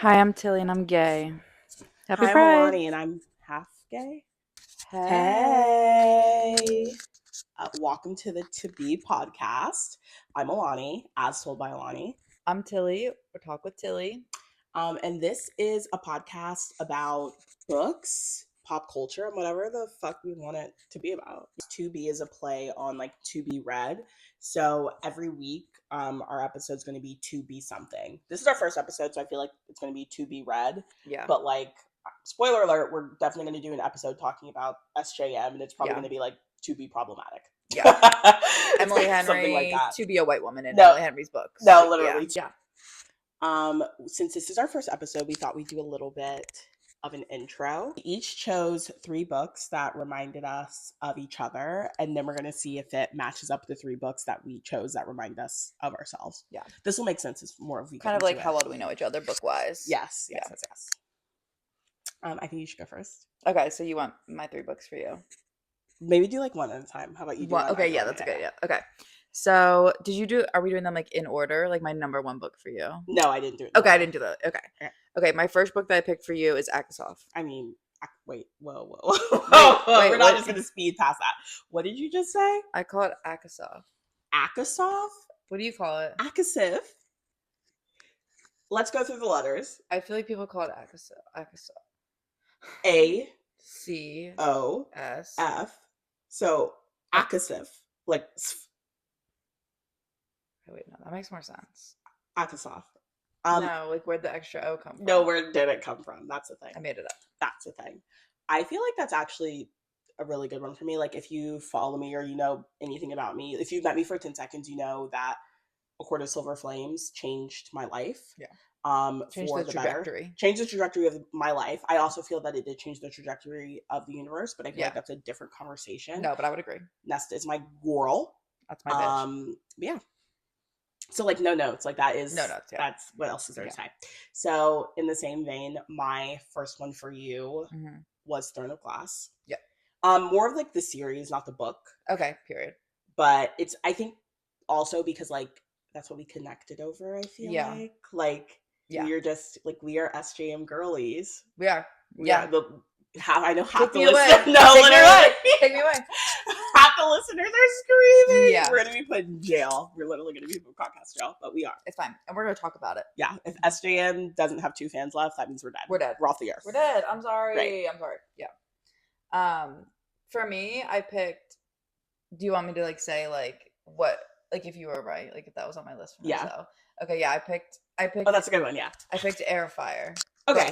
Hi, I'm Tilly and I'm gay. Happy Hi, I'm Pride. Alani, and I'm half gay. Hey. Hey, welcome to the To Be podcast. I'm Alani, as told by Alani, I'm Tilly. We'll talk with Tilly. and this is a podcast about books, pop culture, and whatever the fuck we want it to be about. To Be is a play on like to be read. So every week, our episode's going to be to be something. This is our first episode, so I feel like it's going to be to be read. Yeah. But like, spoiler alert, we're definitely going to do an episode talking about SJM, and it's probably Yeah. going to be like to be problematic. Yeah. It's Emily gonna be something like Henry that. to be a white woman in No. Emily Henry's books. No, literally. Yeah. Since this is our first episode, we thought we'd do a little bit of an intro. We each chose 3 books that reminded us of each other, and then we're going to see if it matches up the 3 books that we chose that remind us of ourselves. Yeah. This will make sense. It's more of we Kind of like how well do we know each other book wise? Yes. Yeah. I think you should go first. Okay, so you want my 3 books for you? Maybe do like one at a time. How about you do one? Okay, yeah, that's a good idea. Okay. So are we doing them like in order? Like my number 1 book for you? No, I didn't do it. Okay, I didn't do that. Okay, my first book that I picked for you is Akasoff. I mean, wait, whoa. Wait, we're not just going to speed past that. What did you just say? I call it Akasoff. Akasoff? What do you call it? Akasif? Let's go through the letters. I feel like people call it Akasoff. A C O S F. So Akasif, like Oh, wait, no, that makes more sense. Akasoff. No, like where'd the extra O come from? No, where did it come from? That's the thing. I made it up. That's the thing. I feel like that's actually a really good one for me. Like if you follow me or you know anything about me, if you've met me for 10 seconds, you know that A Court of Silver Flames changed my life. Yeah. Changed for the trajectory. Changed the trajectory of my life. I also feel that it did change the trajectory of the universe, but I feel like that's a different conversation. No, but I would agree. Nesta is my girl. That's my bitch. Yeah. So like no notes, like that is no notes. Yeah. That's what else is there to say. So in the same vein, my first one for you was Throne of Glass. Yeah. More of like the series, not the book. Okay. Period. But it's I think also because like that's what we connected over. I feel like we are just like we are SJM girlies. We are. I know half the listeners. No, literally. Take me away. Half the listeners are screaming. Yeah. We're gonna be put in jail. We're literally gonna be put in podcast jail, but we are. It's fine, and we're gonna talk about it. Yeah. If SJM doesn't have 2 fans left, that means we're dead. We're dead. We're off the earth. We're dead. I'm sorry. Right. I'm sorry. Yeah. For me, I picked. Do you want me to like say like what like if you were right, like if that was on my list for myself? Okay. Yeah. I picked. Oh, that's a good one. Yeah. I picked Air of Fire. Okay.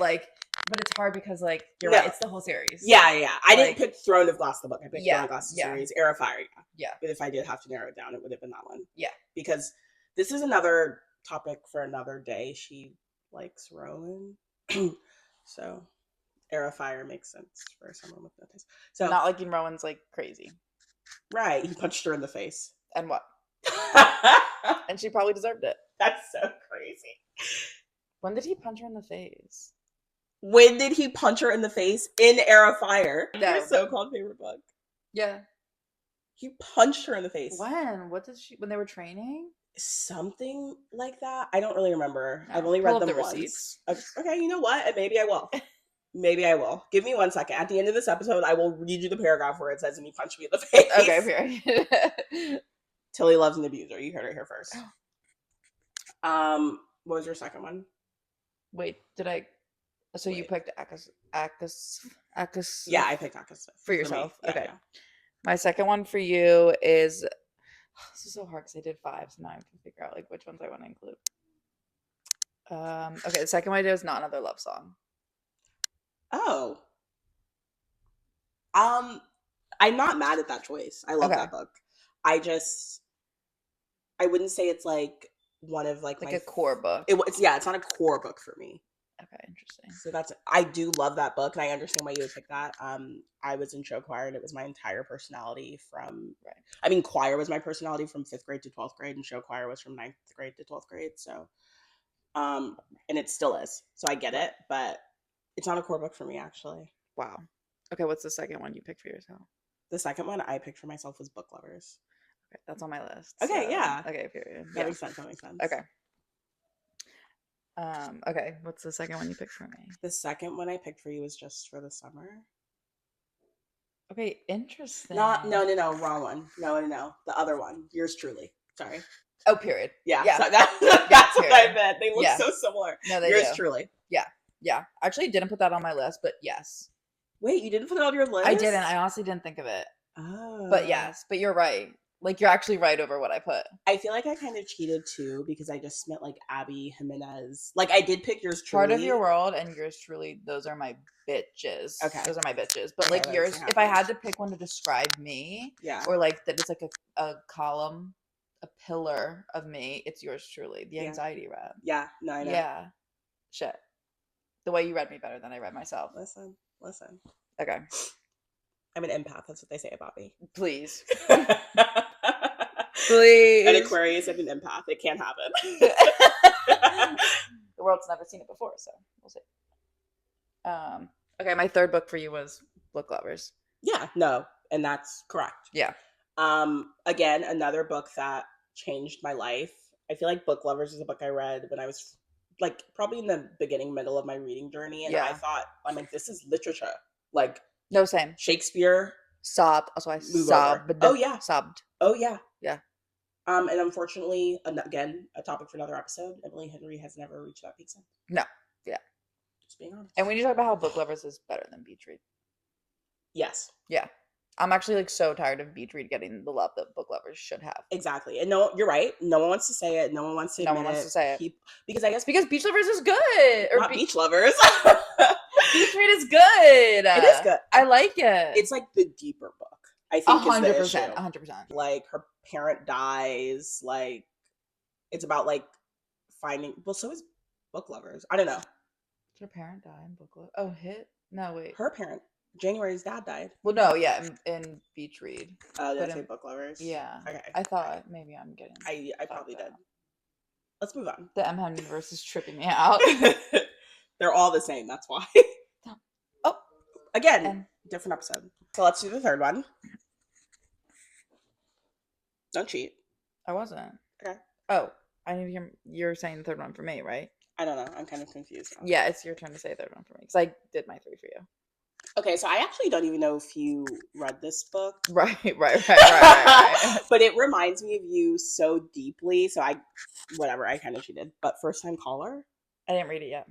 But it's hard because like you're right, it's the whole series. Yeah. I didn't pick Throne of Glass the book. I picked Throne of Glass the series. Air of Fire. Yeah. But if I did have to narrow it down, it would have been that one. Yeah. Because this is another topic for another day. She likes Rowan. So Air of Fire makes sense for someone with no taste. So not liking Rowan's like crazy. Right. He punched her in the face. And what? And she probably deserved it. That's so crazy. When did he punch her in the face? When did he punch her in the face? In Air of Fire. No. Your so-called favorite book. Yeah. He punched her in the face. When? When they were training? Something like that. I don't really remember. No. I've only read them the once. Receipts. Okay, you know what? And maybe I will. Maybe I will. Give me 1 second. At the end of this episode, I will read you the paragraph where it says, and he punched me in the face. Okay, period. Tilly loves an abuser. You heard it here first. What was your second one? Wait, did I? So you picked Akis. Yeah, I picked Akis for yourself. Yeah, okay. Yeah. My second one for you is. This is so hard because I did 5, so now I have to figure out like which ones I want to include. Okay, the second one I did was Not Another Love Song. Oh. I'm not mad at that choice. I love that book. I wouldn't say it's like one of like a core book. It's not a core book for me. Okay, interesting. So I do love that book, and I understand why you would pick that. I was in show choir, and it was my entire personality from. Right. I mean, choir was my personality from 5th grade to 12th grade, and show choir was from 9th grade to 12th grade. So, and it still is. So I get it, but it's not a core book for me, actually. Wow. Okay, what's the second one you picked for yourself? The second one I picked for myself was Book Lovers. Okay, that's on my list. Okay, yeah. Okay, period. That makes sense. Okay. Okay, what's the second one you picked for me? The second one I picked for you was Just for the Summer. Okay, interesting. No, wrong one. No. The other one. Yours truly. Sorry. Oh, period. Yeah. Yeah. So that's what I meant. They look Yeah. so similar. No, they Yours do. truly. Yeah. Yeah. Actually, didn't put that on my list, but yes. Wait, you didn't put it on your list? I didn't. I honestly didn't think of it. Oh. But yes, but you're right. Like, you're actually right over what I put. I feel like I kind of cheated too because I just meant like Abby Jimenez. Like I did pick Yours truly. Part of Your World and Yours truly, those are my bitches. Okay. Those are my bitches. But Okay, like yours, if I had to pick one to describe me, yeah, or like that it's like a column, a pillar of me, it's Yours truly. The anxiety rap. Yeah, no, I know. Yeah. Shit. The way you read me better than I read myself. Listen. Okay. I'm an empath. That's what they say about me. Please. Please. An Aquarius and an empath. It can't happen. The world's never seen it before, so we'll see. Okay, my third book for you was Book Lovers. Yeah, no, and that's correct. Yeah. Again, another book that changed my life. I feel like Book Lovers is a book I read when I was like probably in the middle of my reading journey, and I thought, I'm like, this is literature. Like, no, same. Shakespeare. Sobbed. Also, I sobbed. Oh yeah. Sobbed. Oh yeah. Yeah. And unfortunately, again, a topic for another episode. Emily Henry has never reached that peak since. No. Yeah. Just being honest. And we need to talk about how Book Lovers is better than Beach Read. Yes. Yeah. I'm actually like so tired of Beach Read getting the love that Book Lovers should have. Exactly. And no, you're right. No one wants to say it. No one wants to admit No one wants to say it. Because I guess because Beach Lovers is good. Or not Beach Lovers. Beach Read is good. It is good. I like it. It's like the deeper book. I think 100%. 100%. Like her parent dies. Like it's about like finding. Well, so is Book Lovers. I don't know. Did her parent die in Book Lovers? Oh, hit? No, wait. Her parent. January's dad died. Well, no, yeah, in Beach Read. Did I say Book Lovers? Yeah. Okay. I thought maybe I'm getting. I probably did. Let's move on. The M universe is tripping me out. They're all the same. That's why. Oh, again, different episode. So let's do the third one. Don't cheat. I wasn't. Okay. Oh, I need to hear. You're saying the third one for me, right? I don't know. I'm kind of confused now. Yeah, it's your turn to say the third one for me because I did my three for you. Okay, so I actually don't even know if you read this book. Right. But it reminds me of you so deeply. So I kind of cheated. But First Time Caller? I didn't read it yet.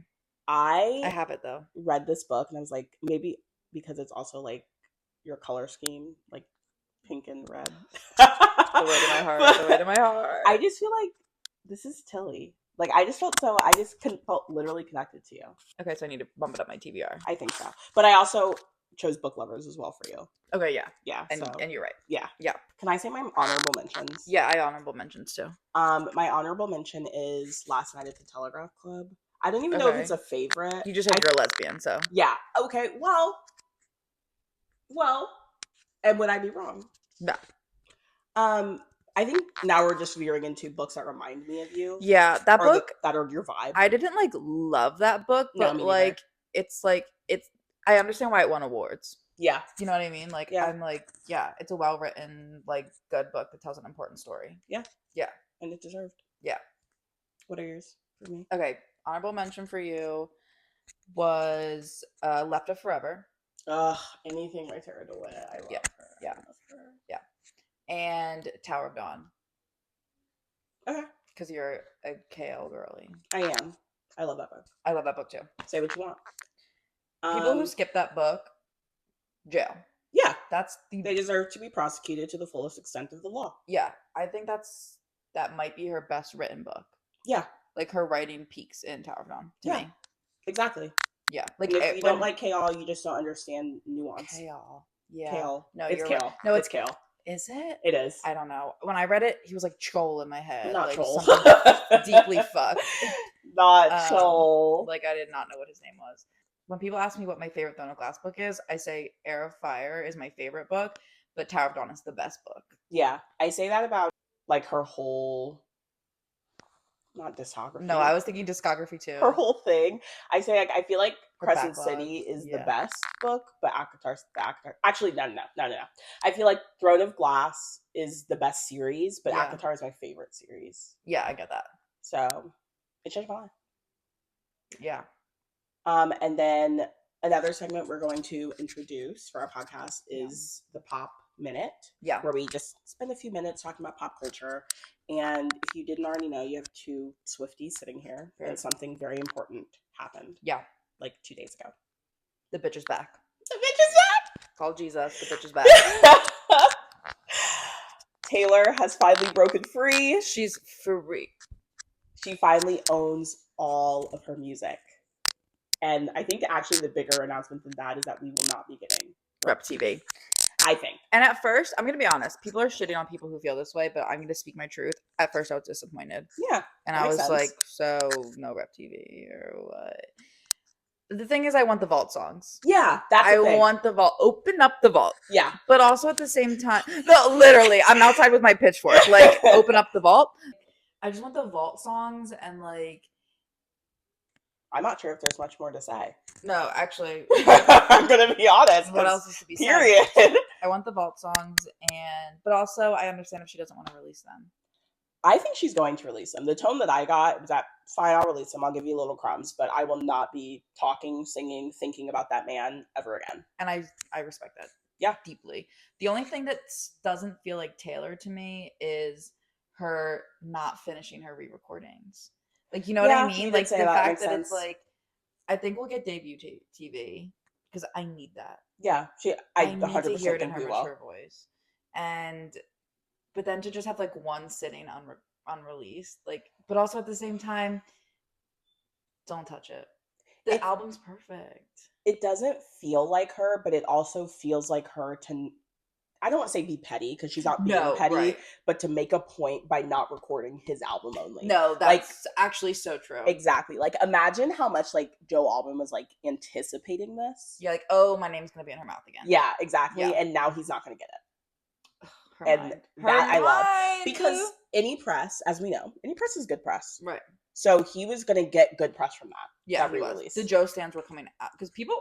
I have it though. Read this book and I was like, maybe because it's also like your color scheme, like pink and red. The way to my heart. The way to my heart. I just feel like this is Tilly. Like I just felt felt literally connected to you. Okay, so I need to bump it up my TBR. I think so. But I also chose Book Lovers as well for you. Okay, yeah. Yeah. And you're right. Yeah. Yeah. Can I say my honorable mentions? Yeah, I honorable mentions too. My honorable mention is Last Night at the Telegraph Club. I don't even know if it's a favorite. You just said you're a lesbian, so. Yeah. Okay. Well, and would I be wrong? No. I think now we're just veering into books that remind me of you. Yeah, that book that are your vibe. I didn't like love that book, but like it's I understand why it won awards. Yeah. You know what I mean? Like I'm like, yeah, it's a well written, like good book that tells an important story. Yeah. Yeah. And it deserved. Yeah. What are yours for me? Okay. Honorable mention for you was Left of Forever. Ugh, anything by Tara DeWitt. I love her. Yeah. Yeah. And Tower of Dawn. Okay. Because you're a KL girly. I am. I love that book. I love that book too. Say what you want. People who skip that book, jail. Yeah. They deserve to be prosecuted to the fullest extent of the law. Yeah. I think that might be her best written book. Yeah. Like her writing peaks in Tower of Dawn to me. Exactly. Yeah. Like if you don't like Kale, you just don't understand nuance. Kale. Yeah. Kale. No, it's Kale. Right. No, it's Kale. Is it? It is. I don't know. When I read it, he was like Chol in my head. Not like Chol. Deeply fucked. Not Chol. Like I did not know what his name was. When people ask me what my favorite Throne of Glass book is, I say Heir of Fire is my favorite book, but Tower of Dawn is the best book. Yeah. I say that about like her whole not discography. No, I was thinking discography too. Her whole thing. I say like I feel like Crescent City is the best book, but ACOTAR's actually no. I feel like Throne of Glass is the best series, but ACOTAR is my favorite series. Yeah, I get that. So it changed my life. Yeah. And then another segment we're going to introduce for our podcast is the Pop Minute. Yeah. Where we just spend a few minutes talking about pop culture. And if you didn't already know, you have two swifties sitting here. And something very important happened. Yeah. Like 2 days ago. The bitch is back. The bitch is back! Call Jesus. The bitch is back. Taylor has finally broken free. She's free. She finally owns all of her music. And I think actually the bigger announcement than that is that we will not be getting Rep TV. I think. And at first, I'm going to be honest, people are shitting on people who feel this way, but I'm going to speak my truth. At first, I was disappointed. Yeah. And I was like, so no Rep TV or what? The thing is, I want the vault songs. Yeah, that's the thing. I want the vault. Open up the vault. Yeah. But also at the same time, no, literally, I'm outside with my pitchfork. Like, open up the vault. I just want the vault songs and like. I'm not sure if there's much more to say. No, actually. I'm going to be honest. What else is to be said? Period. I want the vault songs, but also I understand if she doesn't want to release them. I think she's going to release them. The tone that I got was that, fine, I'll release them. I'll give you little crumbs, but I will not be talking, singing, thinking about that man ever again. And I respect that. Yeah. Deeply. The only thing that doesn't feel like Taylor to me is her not finishing her re-recordings. Like, you know what I mean? Like, the fact that it's like, I think we'll get debut TV because I need that. Yeah. I need to hear it in her mature voice. But then to just have like one sitting unreleased, like, but also at the same time, don't touch it. The album's perfect. It doesn't feel like her, but it also feels like her to, I don't want to say be petty because she's not being petty, right. But to make a point by not recording his album only. No, that's actually so true. Exactly. Like, imagine how much like Joe Alban was like anticipating this. Yeah, like, oh, my name's gonna be in her mouth again. Yeah, exactly. Yeah. And now he's not gonna get it. That I love, because any press, as we know, any press is good press. Right. So he was gonna get good press from that. Yeah, he was. The Joe stands were coming out because people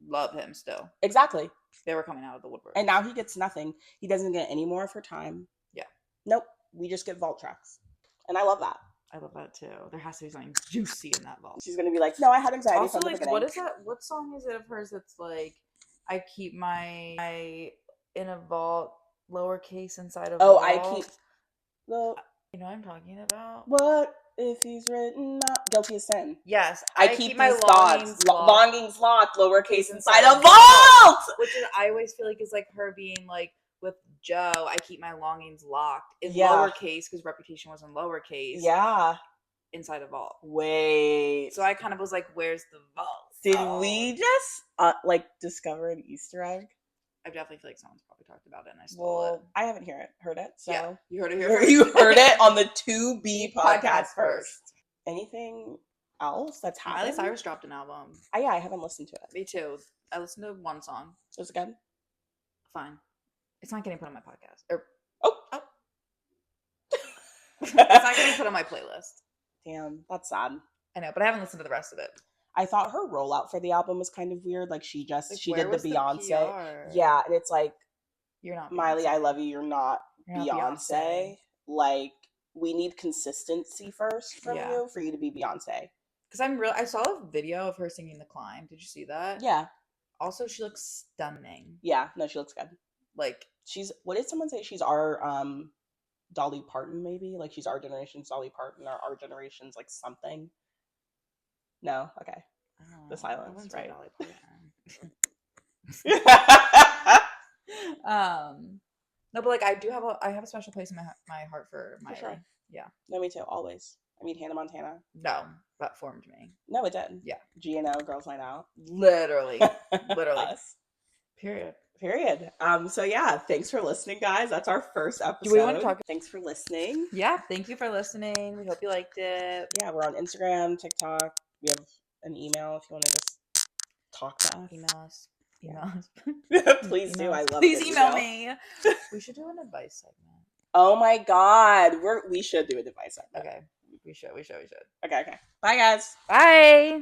love him still. Exactly. They were coming out of the woodwork. And now he gets nothing. He doesn't get any more of her time. Yeah. Nope. We just get vault tracks. And I love that. I love that too. There has to be something juicy in that vault. She's gonna be like, no, I had anxiety also, from the like, beginning. what is that? What song is it of hers that's like, I keep my in a vault lowercase inside a vault? Oh, I keep the. You know what I'm talking about? What if he's written not guilty as sin? Yes, I keep my longings locked, lowercase inside a vault. Which is, I always feel like is like her being like with Joe. I keep my longings locked in lowercase because Reputation was in lowercase. Yeah, inside a vault. Wait. So I kind of was like, "Where's the vault?" Did we just like discover an Easter egg? I definitely feel like someone's probably talked about it and I stole it. I haven't heard it. So yeah, you heard it here. You heard it on the 2B podcast first. Anything else that's happened? Miley Cyrus dropped an album. Yeah, I haven't listened to it. Me too. I listened to one song. Was it good? Fine. It's not getting put on my podcast. It's not getting put on my playlist. Damn, that's sad. I know, but I haven't listened to the rest of it. I thought her rollout for the album was kind of weird. Like, she did the Beyonce. The yeah, and it's like, you're not Miley, I love you. You're not Beyonce. Like, we need consistency first from you for you to be Beyonce. Because I saw a video of her singing The Climb. Did you see that? Yeah. Also, she looks stunning. Yeah, no, she looks good. Like, what did someone say? She's our Dolly Parton, maybe? Like, she's our generation's Dolly Parton, or our generation's like something. No, okay. The silence, right? No, but like I have a special place in my heart for Miley. For sure. Yeah. No, me too. Always. I mean, Hannah Montana. No, that formed me. No, it did. Yeah. GNO, Girls Night Out. Literally. Us. Period. So yeah, thanks for listening, guys. That's our first episode. Do we want to talk? Thanks for listening. Yeah, thank you for listening. We hope you liked it. Yeah, we're on Instagram, TikTok. We have an email if you want to just talk to us. Email us. Please do. I love. Please email me. We should do an advice segment. Oh my god, we should do an advice segment. Okay, we should. Okay. Bye, guys. Bye.